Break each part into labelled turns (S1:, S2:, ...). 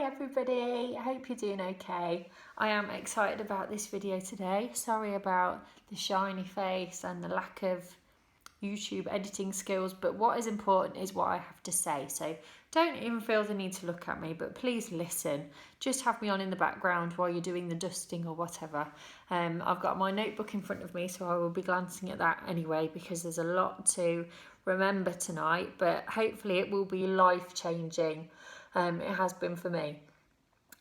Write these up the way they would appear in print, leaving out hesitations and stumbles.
S1: everybody, I hope you're doing okay. I am excited about this video today. Sorry about the shiny face and the lack of YouTube editing skills, but what is important is what I have to say. So don't even feel the need to look at me, but please listen. Just have me on in the background while you're doing the dusting or whatever. I've got my notebook in front of me, so I will be glancing at that anyway because there's a lot to remember tonight, but hopefully it will be life-changing. It has been for me.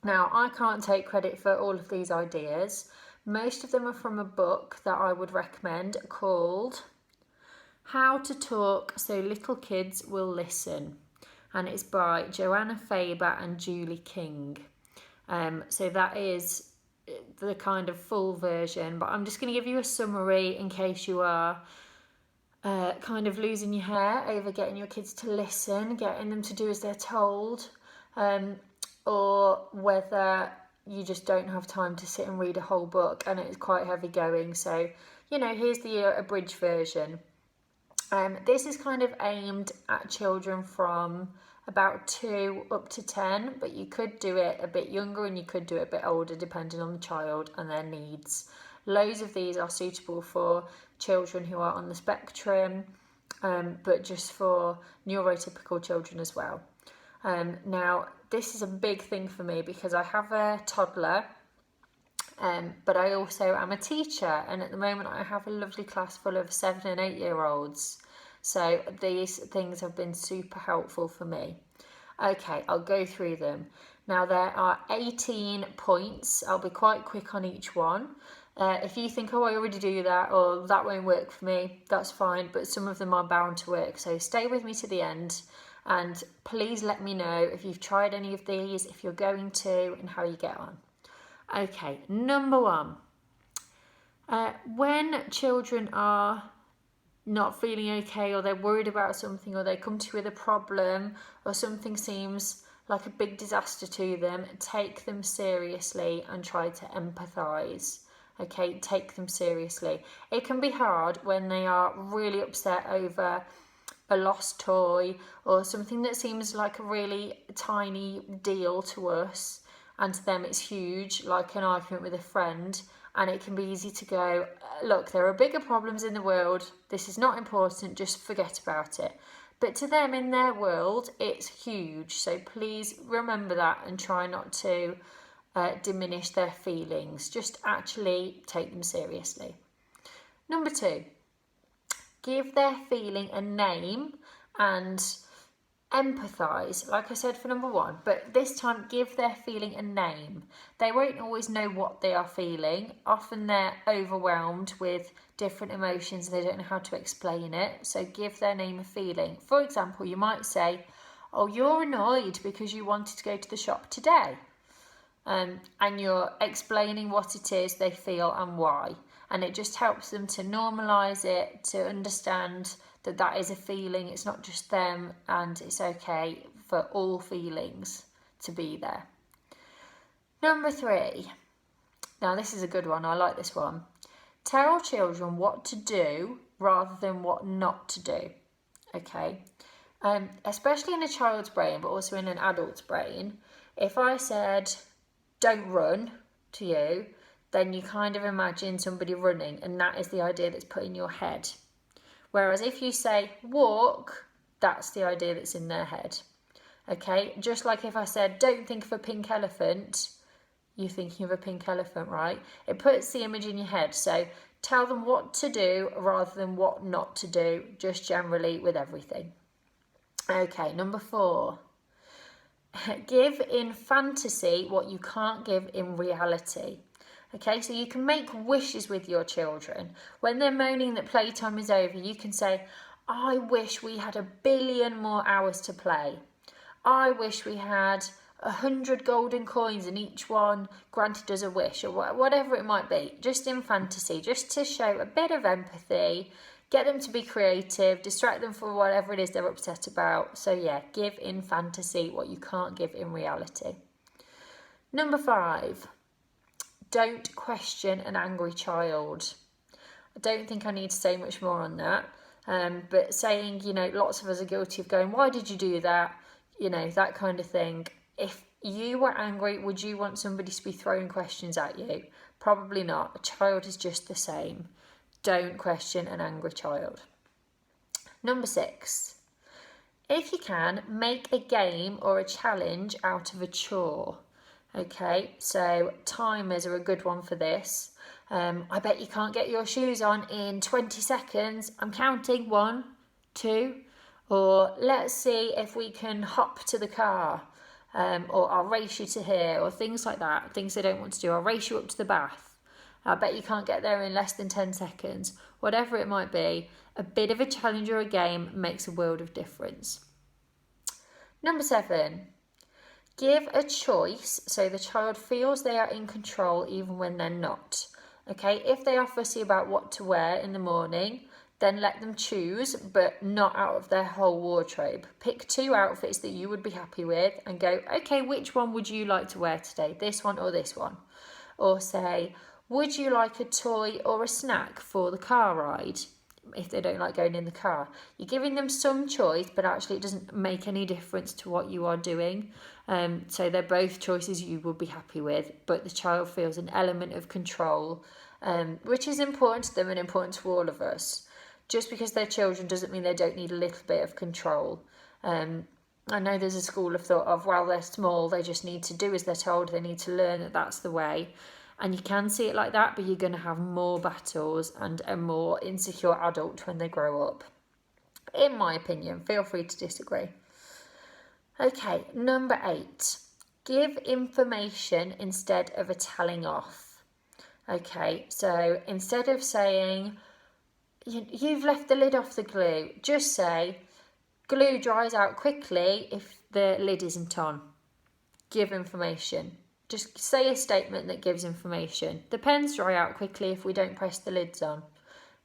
S1: Now, I can't take credit for all of these ideas. Most of them are from a book that I would recommend called How to Talk So Little Kids Will Listen, and it's by Joanna Faber and Julie King. So that is the kind of full version, but I'm just going to give you a summary in case you are kind of losing your hair over getting your kids to listen, getting them to do as they're told, or whether you just don't have time to sit and read a whole book and it's quite heavy going. So, here's the abridged version. This is kind of aimed at children from about 2 up to 10, but you could do it a bit younger and you could do it a bit older depending on the child and their needs. Loads of these are suitable for children who are on the spectrum, but just for neurotypical children as well. Now, this is a big thing for me because I have a toddler, but I also am a teacher, and at the moment I have a lovely class full of 7 and 8 year olds. So these things have been super helpful for me. Okay, I'll go through them. Now, there are 18 points. I'll be quite quick on each one. If you think, oh, I already do that, or that won't work for me, that's fine, but some of them are bound to work. So stay with me to the end, and please let me know if you've tried any of these, if you're going to, and how you get on. Okay, number 1. When children are not feeling okay, or they're worried about something, or they come to you with a problem, or something seems like a big disaster to them, take them seriously and try to empathise. Okay, take them seriously. It can be hard when they are really upset over a lost toy or something that seems like a really tiny deal to us, and to them it's huge, like an argument with a friend, and it can be easy to go, look, there are bigger problems in the world, this is not important, just forget about it. But to them, in their world, it's huge, so please remember that and try not to diminish their feelings. Just actually take them seriously. Number 2, give their feeling a name and empathise, like I said for number 1, but this time give their feeling a name. They won't always know what they are feeling. Often they're overwhelmed with different emotions and they don't know how to explain it, so give their name a feeling. For example, you might say, oh, you're annoyed because you wanted to go to the shop today, and you're explaining what it is they feel and why, and it just helps them to normalise it, to understand that that is a feeling, it's not just them, and it's okay for all feelings to be there. Number 3, now this is a good one, I like this one. Tell children what to do rather than what not to do. Okay, especially in a child's brain, but also in an adult's brain. If I said, don't run to you, then you kind of imagine somebody running, and that is the idea that's put in your head. Whereas if you say walk, that's the idea that's in their head. Okay, just like if I said don't think of a pink elephant, you're thinking of a pink elephant, right? It puts the image in your head. So tell them what to do rather than what not to do, just generally with everything. Okay, number 4. Give in fantasy what you can't give in reality. Okay, so you can make wishes with your children. When they're moaning that playtime is over, you can say, I wish we had 1 billion more hours to play. I wish we had 100 golden coins and each one granted us a wish, or whatever it might be. Just in fantasy, just to show a bit of empathy, get them to be creative, distract them from whatever it is they're upset about. So yeah, give in fantasy what you can't give in reality. Number 5. Don't question an angry child. I don't think I need to say much more on that. But saying, lots of us are guilty of going, why did you do that? That kind of thing. If you were angry, would you want somebody to be throwing questions at you? Probably not. A child is just the same. Don't question an angry child. Number 6. If you can, make a game or a challenge out of a chore. Okay, so timers are a good one for this. I bet you can't get your shoes on in 20 seconds. I'm counting 1, 2, or let's see if we can hop to the car, or I'll race you to here, or things like that, things they don't want to do. I'll race you up to the bath. I bet you can't get there in less than 10 seconds. Whatever it might be, a bit of a challenge or a game makes a world of difference. Number 7. Give a choice so the child feels they are in control even when they're not. Okay, if they are fussy about what to wear in the morning, then let them choose, but not out of their whole wardrobe. Pick 2 outfits that you would be happy with and go, okay, which one would you like to wear today? This one or this one? Or say, would you like a toy or a snack for the car ride? If they don't like going in the car, you're giving them some choice, but actually it doesn't make any difference to what you are doing. So they're both choices you will be happy with, but the child feels an element of control, which is important to them and important to all of us. Just because they're children doesn't mean they don't need a little bit of control. I know there's a school of thought of, well, they're small, they just need to do as they're told, they need to learn that that's the way. And you can see it like that, but you're going to have more battles and a more insecure adult when they grow up. In my opinion, feel free to disagree. Okay, number 8. Give information instead of a telling off. Okay, so instead of saying, you've left the lid off the glue, just say, glue dries out quickly if the lid isn't on. Give information. Just say a statement that gives information. The pens dry out quickly if we don't press the lids on.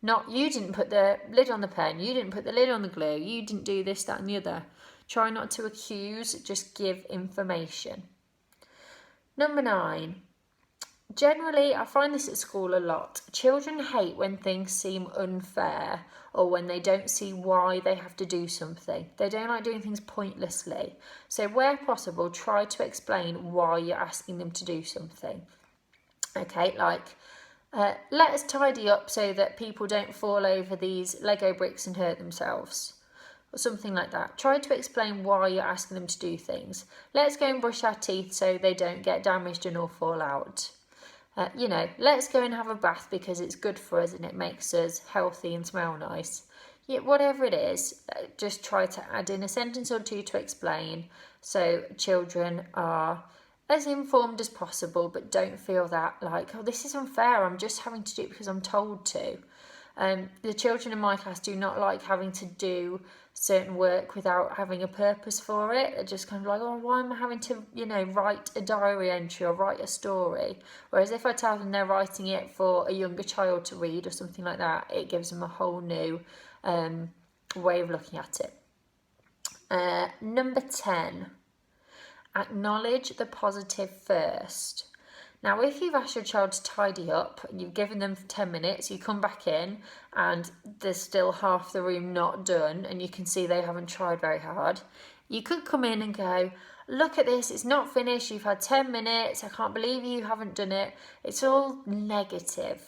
S1: Not, you didn't put the lid on the pen, you didn't put the lid on the glue, you didn't do this, that and the other. Try not to accuse, just give information. Number 9. Generally, I find this at school a lot. Children hate when things seem unfair or when they don't see why they have to do something. They don't like doing things pointlessly. So where possible, try to explain why you're asking them to do something. Okay, like, let's tidy up so that people don't fall over these Lego bricks and hurt themselves. Or something like that. Try to explain why you're asking them to do things. Let's go and brush our teeth so they don't get damaged and all fall out. Let's go and have a bath because it's good for us and it makes us healthy and smell nice. Yeah, whatever it is, just try to add in a sentence or 2 to explain so children are as informed as possible, but don't feel that like, oh, this is unfair, I'm just having to do it because I'm told to. The children in my class do not like having to do certain work without having a purpose for it. They're just kind of like, oh, why am I having to, write a diary entry or write a story? Whereas if I tell them they're writing it for a younger child to read or something like that, it gives them a whole new way of looking at it. Number 10, acknowledge the positive first. Now, if you've asked your child to tidy up and you've given them 10 minutes, you come back in and there's still half the room not done and you can see they haven't tried very hard, you could come in and go, look at this, it's not finished, you've had 10 minutes, I can't believe you haven't done it. It's all negative.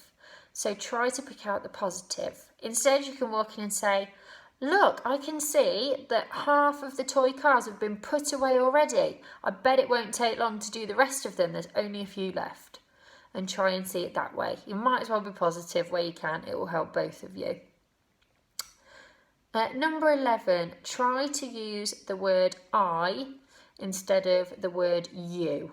S1: So try to pick out the positive. Instead, you can walk in and say, look, I can see that half of the toy cars have been put away already. I bet it won't take long to do the rest of them. There's only a few left. And try and see it that way. You might as well be positive where you can. It will help both of you. Number 11, try to use the word I instead of the word you.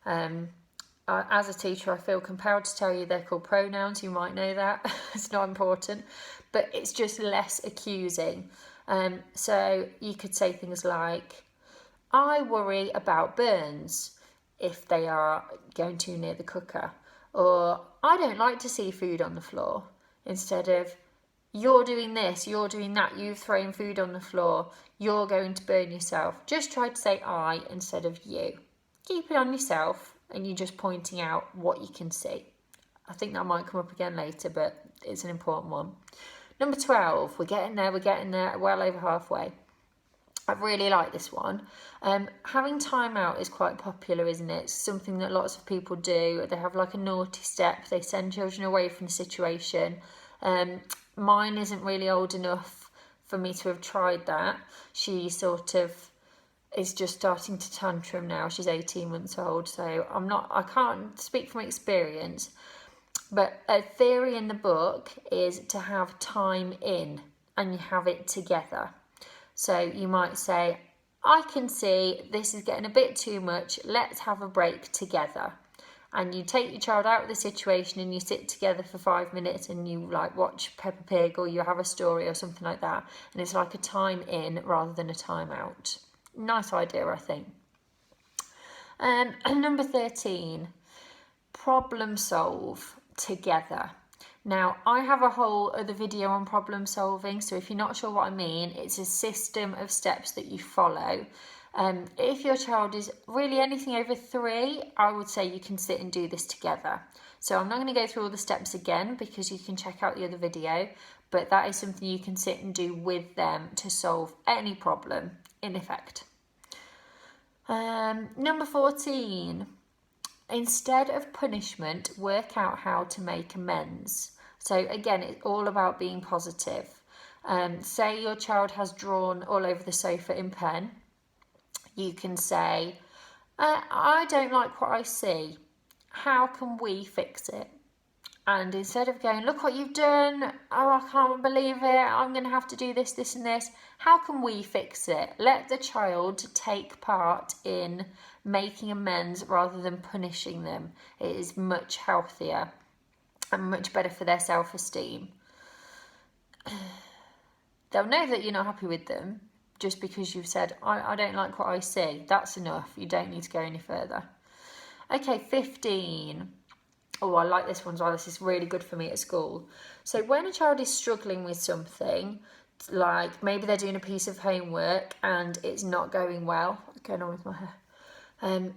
S1: As a teacher, I feel compelled to tell you they're called pronouns. You might know that. It's not important. But it's just less accusing. So you could say things like, I worry about burns if they are going too near the cooker. Or, I don't like to see food on the floor. Instead of, you're doing this, you're doing that, you've thrown food on the floor, you're going to burn yourself. Just try to say I instead of you. Keep it on yourself and you're just pointing out what you can see. I think that might come up again later, but it's an important one. Number 12, we're getting there, well over halfway. I really like this one. Having time out is quite popular, isn't it? It's something that lots of people do. They have like a naughty step. They send children away from the situation. Mine isn't really old enough for me to have tried that. She sort of is just starting to tantrum now. She's 18 months old, so I can't speak from experience. But a theory in the book is to have time in and you have it together. So you might say, I can see this is getting a bit too much, let's have a break together. And you take your child out of the situation and you sit together for 5 minutes and you like watch Peppa Pig or you have a story or something like that. And it's like a time in rather than a time out. Nice idea, I think. And number 13, problem solve together. Now, I have a whole other video on problem solving, so if you're not sure what I mean, it's a system of steps that you follow. If your child is really anything over 3, I would say you can sit and do this together. So I'm not going to go through all the steps again because you can check out the other video, but that is something you can sit and do with them to solve any problem, in effect. Number 14. Instead of punishment, work out how to make amends. So again, it's all about being positive. Say your child has drawn all over the sofa in pen. You can say, I don't like what I see. How can we fix it? And instead of going, look what you've done, oh, I can't believe it, I'm going to have to do this, this and this. How can we fix it? Let the child take part in making amends rather than punishing them. It is much healthier and much better for their self-esteem. They'll know that you're not happy with them just because you've said, I don't like what I see. That's enough. You don't need to go any further. Okay, 15. Oh, I like this one as well. This is really good for me at school. So when a child is struggling with something, like maybe they're doing a piece of homework and it's not going well. What's going on with my hair?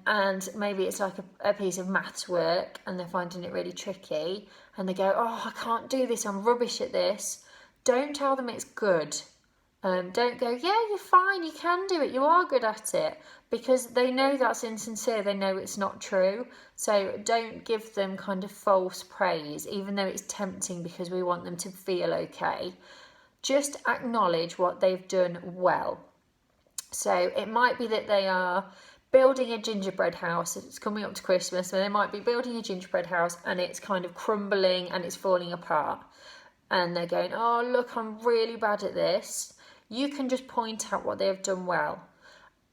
S1: And maybe it's like a piece of maths work and they're finding it really tricky and they go, oh, I can't do this, I'm rubbish at this. Don't tell them it's good. Don't go, yeah, you're fine, you can do it, you are good at it, because they know that's insincere, they know it's not true. So don't give them kind of false praise, even though it's tempting because we want them to feel okay. Just acknowledge what they've done well. So it might be that they are building a gingerbread house. It's coming up to Christmas, so they might be building a gingerbread house and it's kind of crumbling and it's falling apart. And they're going, oh, look, I'm really bad at this. You can just point out what they've done well.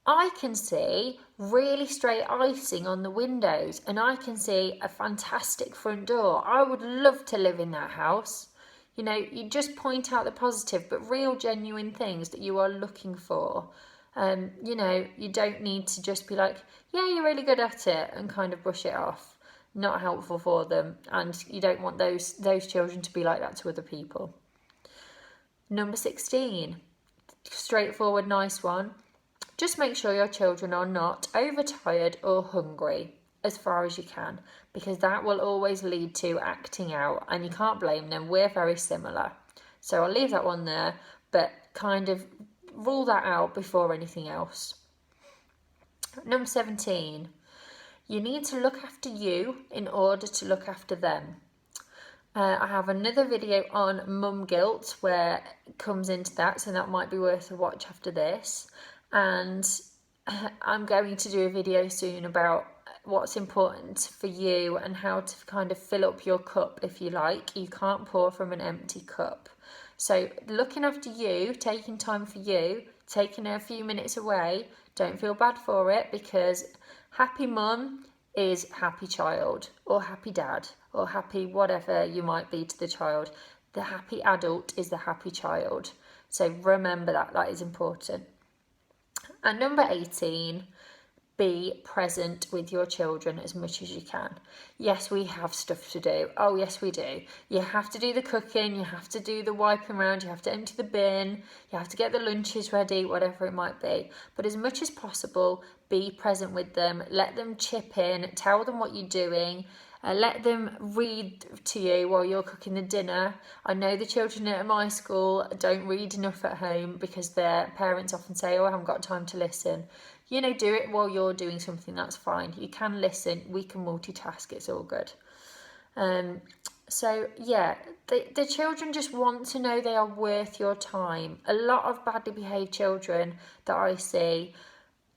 S1: I can see really straight icing on the windows and I can see a fantastic front door. I would love to live in that house. You know, you just point out the positive, but real genuine things that you are looking for. You know, you don't need to just be like, yeah, you're really good at it and kind of brush it off. Not helpful for them, and you don't want those children to be like that to other people. Number 16, straightforward, nice one. Just make sure your children are not overtired or hungry as far as you can, because that will always lead to acting out and you can't blame them. We're very similar. So I'll leave that one there, but kind of rule that out before anything else. Number 17, you need to look after you in order to look after them. I have another video on mum guilt where it comes into that, so that might be worth a watch after this. And I'm going to do a video soon about what's important for you and how to kind of fill up your cup, if you like. You can't pour from an empty cup. So looking after you, taking time for you, taking a few minutes away, don't feel bad for it, because happy mum is happy child, or happy dad, or happy whatever you might be to the child. The happy adult is the happy child. So remember that is important. And number 18, be present with your children as much as you can. Yes, we have stuff to do. Oh, yes, we do. You have to do the cooking, you have to do the wiping around, you have to empty the bin, you have to get the lunches ready, whatever it might be. But as much as possible, be present with them, let them chip in, tell them what you're doing. Let them read to you while you're cooking the dinner. I know the children at my school don't read enough at home because their parents often say, oh, I haven't got time to listen. You know, do it while you're doing something, that's fine. You can listen, we can multitask, it's all good. So yeah, the children just want to know they are worth your time. A lot of badly behaved children that I see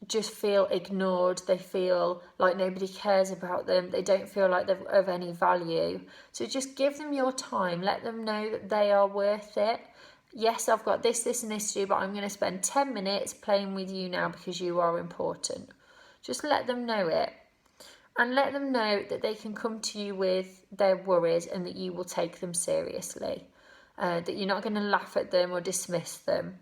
S1: just feel ignored. They feel like nobody cares about them. They don't feel like they're of any value. So just give them your time. Let them know that they are worth it. Yes, I've got this, this and this to do, but I'm going to spend 10 minutes playing with you now because you are important. Just let them know it. And let them know that they can come to you with their worries and that you will take them seriously. That you're not going to laugh at them or dismiss them.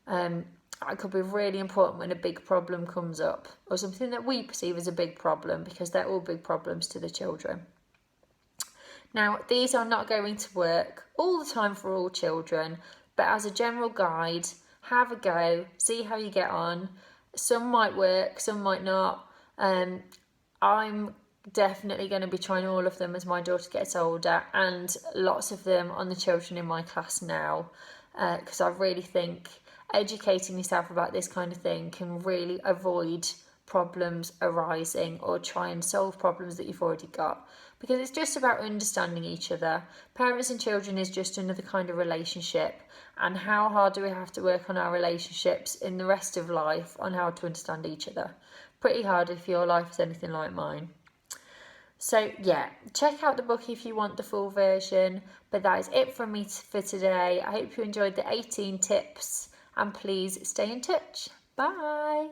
S1: It could be really important when a big problem comes up, or something that we perceive as a big problem, because they're all big problems to the children. Now, these are not going to work all the time for all children, but as a general guide, have a go, see how you get on. Some might work, some might not. I'm definitely going to be trying all of them as my daughter gets older, and lots of them on the children in my class now, because I really think educating yourself about this kind of thing can really avoid problems arising or try and solve problems that you've already got, because it's just about understanding each other. Parents and children is just another kind of relationship, and how hard do we have to work on our relationships in the rest of life on how to understand each other? Pretty hard if your life is anything like mine. So yeah, check out the book if you want the full version, but that is it from me for today. I hope you enjoyed the 18 tips, and please stay in touch. Bye.